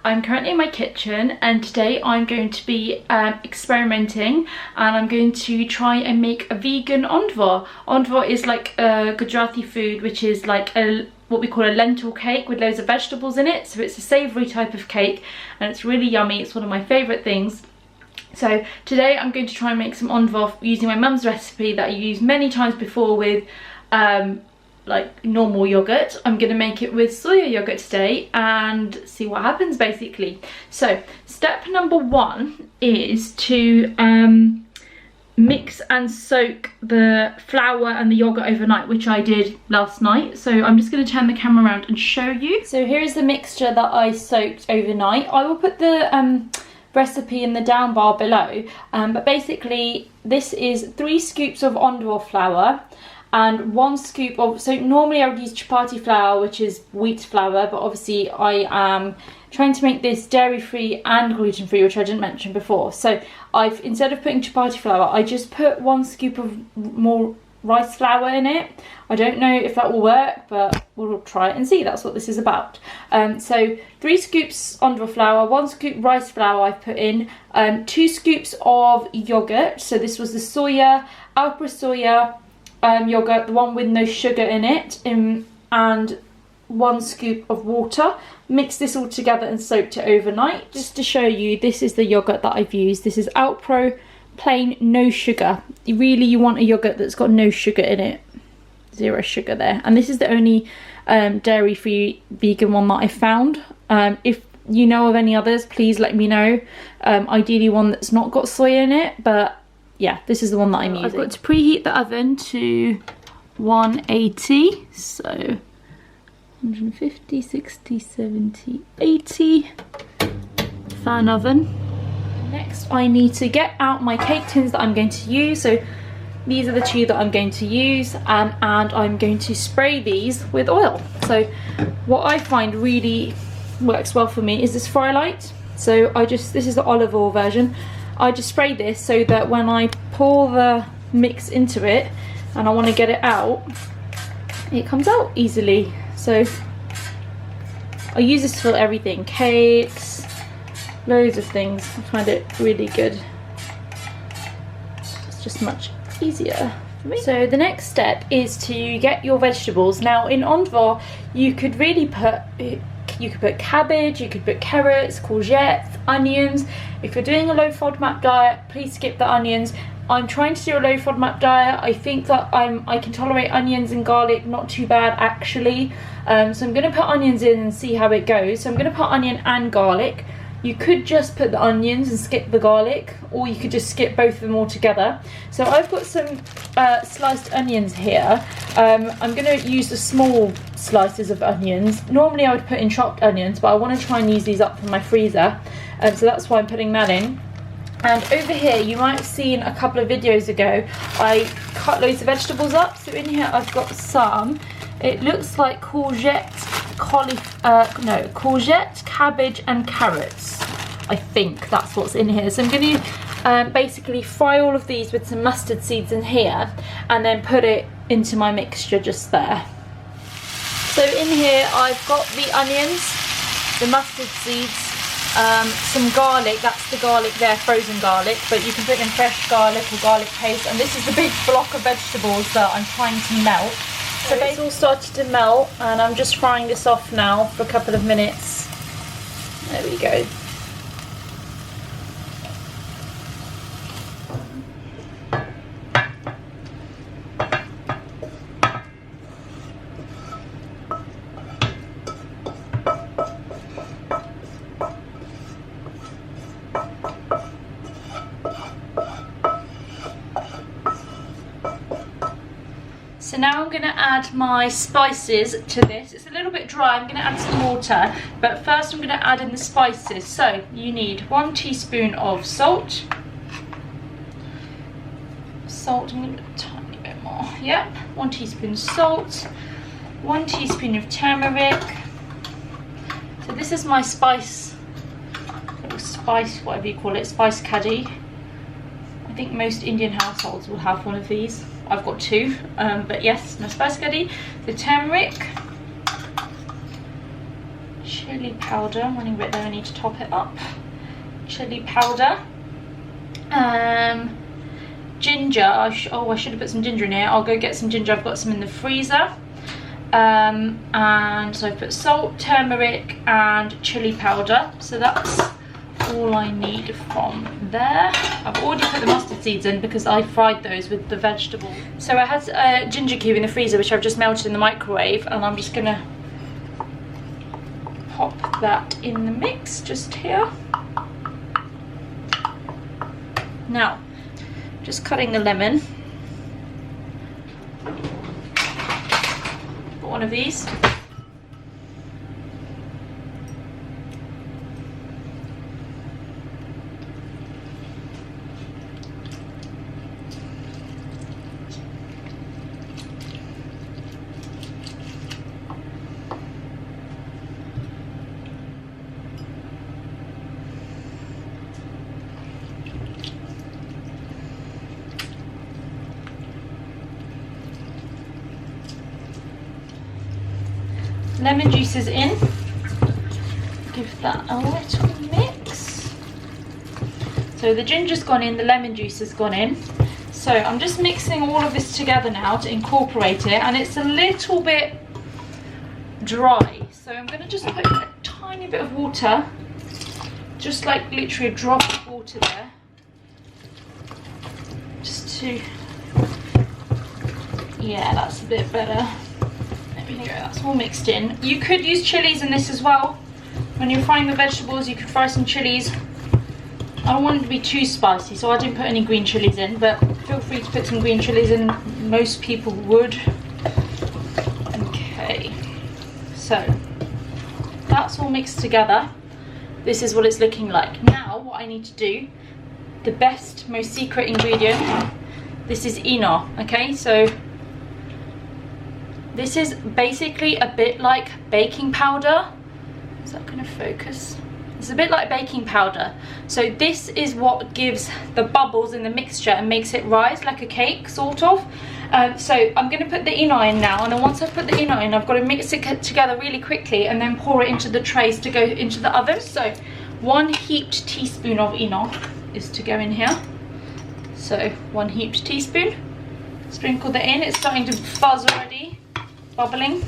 I'm currently in my kitchen and today I'm going to be experimenting, and I'm going to try and make a vegan ondhwo. Ondhwo is like a Gujarati food, which is like what we call a lentil cake with loads of vegetables in it. So it's a savoury type of cake and it's really yummy. It's one of my favourite things. So today I'm going to try and make some ondhwo using my mum's recipe that I used many times before with like normal yogurt. I'm going to make it with soya yogurt today and see what happens basically. So step number one is to mix and soak the flour and the yogurt overnight, which I did last night. So I'm just going to turn the camera around and show you. So here's the mixture that I soaked overnight. I will put the recipe in the down bar below, but basically this is 3 scoops of Ondhwo flour and 1 scoop of, so normally I would use chapati flour, which is wheat flour, but obviously I am trying to make this dairy free and gluten free, which I didn't mention before. So I've, instead of putting chapati flour, I just put 1 scoop of more rice flour in it. I don't know if that will work, but we'll try it and see. That's what this is about. So 3 scoops Ondhwo flour, 1 scoop rice flour I've put in, 2 scoops of yogurt. So this was the soya, Alpra soya yogurt, the one with no sugar in it, and 1 scoop of water. Mix this all together and soaked it overnight. Just to show you, this is the yogurt that I've used. This is Alpro plain, no sugar. You want a yogurt that's got no sugar in it. 0 sugar there. And this is the only dairy free vegan one that I found. If you know of any others, please let me know. Ideally one that's not got soy in it, but yeah, this is the one that I'm using. I've got to preheat the oven to 180, so 150, 60, 70, 80. Fan oven. Next I need to get out my cake tins that I'm going to use. So these are the 2 that I'm going to use, and I'm going to spray these with oil. So what I find really works well for me is this fry light. So this is the olive oil version. I just spray this so that when I pour the mix into it and I want to get it out, it comes out easily. So I use this for everything, cakes, loads of things. I find it really good. It's just much easier for me. So the next step is to get your vegetables. Now in ondhwo you could really put cabbage, you could put carrots, courgette, onions. If you're doing a low FODMAP diet, please skip the onions. I'm trying to do a low FODMAP diet. I think that I can tolerate onions and garlic not too bad actually. So I'm going to put onions in and see how it goes. So I'm going to put onion and garlic. You could just put the onions and skip the garlic, or you could just skip both of them all together. So I've got some sliced onions here. I'm going to use the small slices of onions. Normally I would put in chopped onions, but I want to try and use these up from my freezer. So that's why I'm putting that in. And over here, you might have seen a couple of videos ago, I cut loads of vegetables up. So in here I've got some, it looks like courgette, courgette, cabbage and carrots. I think that's what's in here. So I'm going to basically fry all of these with some mustard seeds in here and then put it into my mixture just there. So in here I've got the onions, the mustard seeds, some garlic. That's the garlic there, frozen garlic, but you can put in fresh garlic or garlic paste. And this is the big block of vegetables that I'm trying to melt. So it's all started to melt and I'm just frying this off now for a couple of minutes. There we go. So now I'm going to add my spices to this. It's a little bit dry, I'm going to add some water, but first I'm going to add in the spices. So you need 1 teaspoon of salt. I'm going to put a tiny bit more. Yep, 1 teaspoon salt, 1 teaspoon of turmeric. So this is my spice, whatever you call it, spice caddy. I think most Indian households will have one of these. I've got 2, but yes, my spice caddy. The turmeric, chili powder. I'm running a bit there, I need to top it up. Chili powder. Ginger. I should have put some ginger in here. I'll go get some ginger. I've got some in the freezer. And so I put salt, turmeric and chili powder. So that's all I need from there. I've already put the mustard seeds in because I fried those with the vegetable. So I had a ginger cube in the freezer which I've just melted in the microwave, and I'm just gonna pop that in the mix just here. Now, just cutting the lemon. Got one of these. Lemon juice is in. Give that a little mix. So the ginger's gone in, the lemon juice has gone in. So I'm just mixing all of this together now to incorporate it, and it's a little bit dry. So I'm going to just put a tiny bit of water, just like literally a drop of water there, just to, yeah, that's a bit better. There we go, that's all mixed in. You could use chilies in this as well. When you're frying the vegetables, you could fry some chilies. I don't want it to be too spicy, so I didn't put any green chilies in, but feel free to put some green chilies in. Most people would. Okay, so that's all mixed together. This is what it's looking like. Now, what I need to do, the best, most secret ingredient, this is eno, okay? So this is basically a bit like baking powder. Is that going to focus? It's a bit like baking powder. So this is what gives the bubbles in the mixture and makes it rise like a cake, sort of. So I'm going to put the eno in now, and then once I've put the eno in, I've got to mix it together really quickly and then pour it into the trays to go into the oven. So 1 heaped teaspoon of eno is to go in here. So 1 heaped teaspoon. Sprinkle that in. It's starting to fuzz already, bubbling.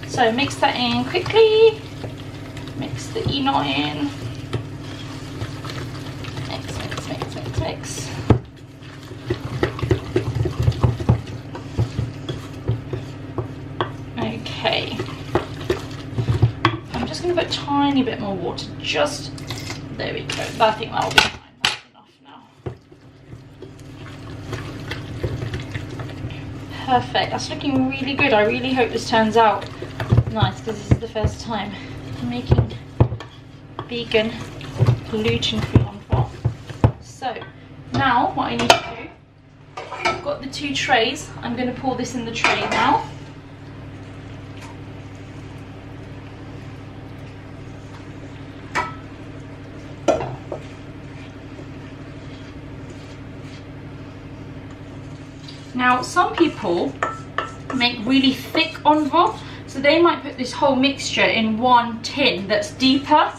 So mix that in quickly. Mix the eno in. Mix, mix, mix, mix, mix. Okay. I'm just going to put a tiny bit more water. Just, there we go. I think that'll be fine. That's enough now. Perfect. That's looking really good. I really hope this turns out nice, because this is the first time I'm making vegan gluten-free Ondhwo. So now what I need to do, I've got the 2 trays. I'm going to pour this in the tray now. Now some people make really thick Ondhwo, so they might put this whole mixture in one tin that's deeper.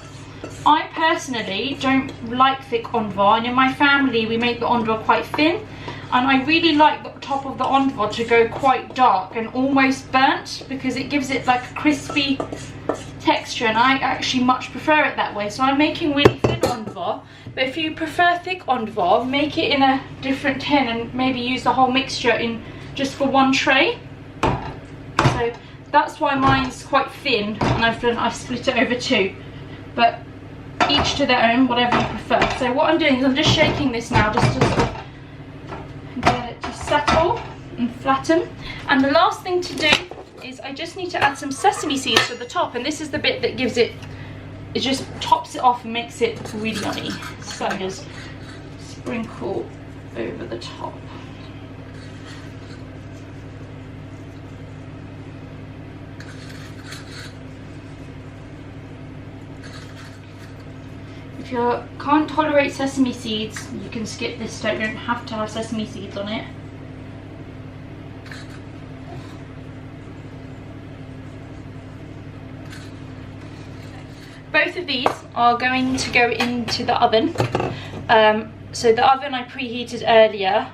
I personally don't like thick Ondhwo, and in my family we make the Ondhwo quite thin, and I really like the top of the Ondhwo to go quite dark and almost burnt, because it gives it like a crispy texture, and I actually much prefer it that way. So I'm making really thin Ondhwo, but if you prefer thick Ondhwo, make it in a different tin and maybe use the whole mixture in just for one tray. So that's why mine's quite thin, and I've split it over 2, but each to their own, whatever you prefer. So what I'm doing is I'm just shaking this now just to sort of get it to settle and flatten. And the last thing to do is I just need to add some sesame seeds to the top, and this is the bit that gives it, it just tops it off and makes it really yummy. So just sprinkle over the top. If you can't tolerate sesame seeds, you can skip this step. You don't have to have sesame seeds on it. both of these are going to go into the oven. So the oven I preheated earlier,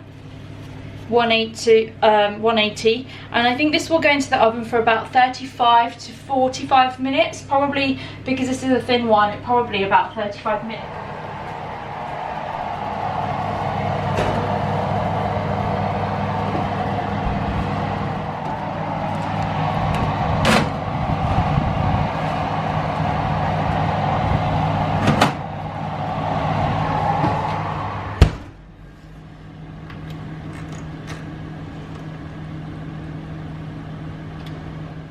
180, and I think this will go into the oven for about 35 to 45 minutes, probably, because this is a thin one, probably about 35 minutes.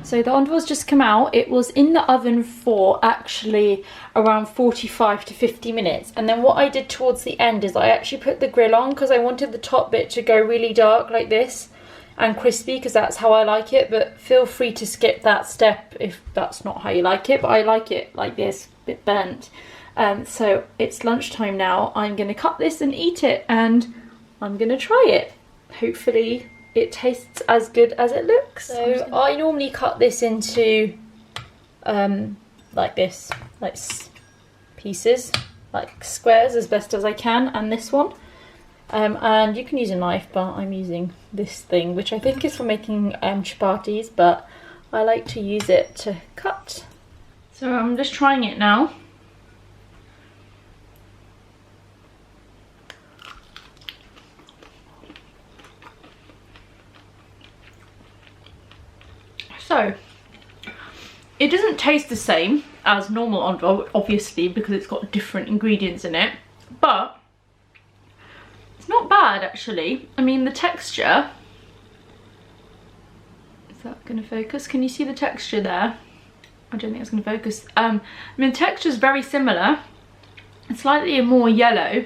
So the Ondhwo's just come out. It was in the oven for actually around 45 to 50 minutes. And then what I did towards the end is I actually put the grill on because I wanted the top bit to go really dark like this and crispy, because that's how I like it. But feel free to skip that step if that's not how you like it. But I like it like this, a bit burnt. So it's lunchtime now. I'm going to cut this and eat it, and I'm going to try it. Hopefully it tastes as good as it looks. So I normally cut this into like this, like pieces, like squares as best as I can, and this one. And you can use a knife, but I'm using this thing, which I think is for making chapatis, but I like to use it to cut. So I'm just trying it now. So, it doesn't taste the same as normal Ondhwo, obviously, because it's got different ingredients in it, but it's not bad actually. I mean, the texture, is that going to focus? Can you see the texture there? I don't think it's going to focus. I mean, the texture is very similar. It's slightly more yellow,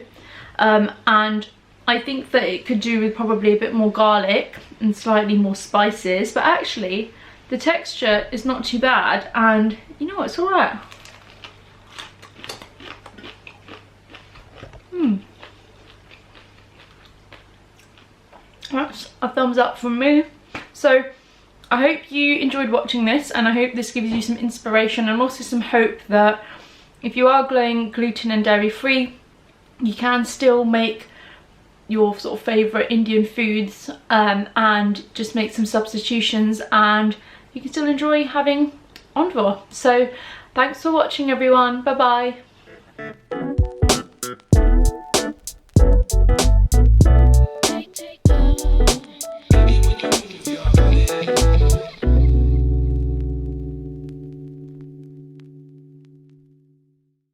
and I think that it could do with probably a bit more garlic and slightly more spices, but actually the texture is not too bad, and you know what, it's alright. That's a thumbs up from me. So I hope you enjoyed watching this, and I hope this gives you some inspiration and also some hope that if you are going gluten and dairy free, you can still make your sort of favourite Indian foods and just make some substitutions, and you can still enjoy having Ondhwo. So thanks for watching everyone, bye bye.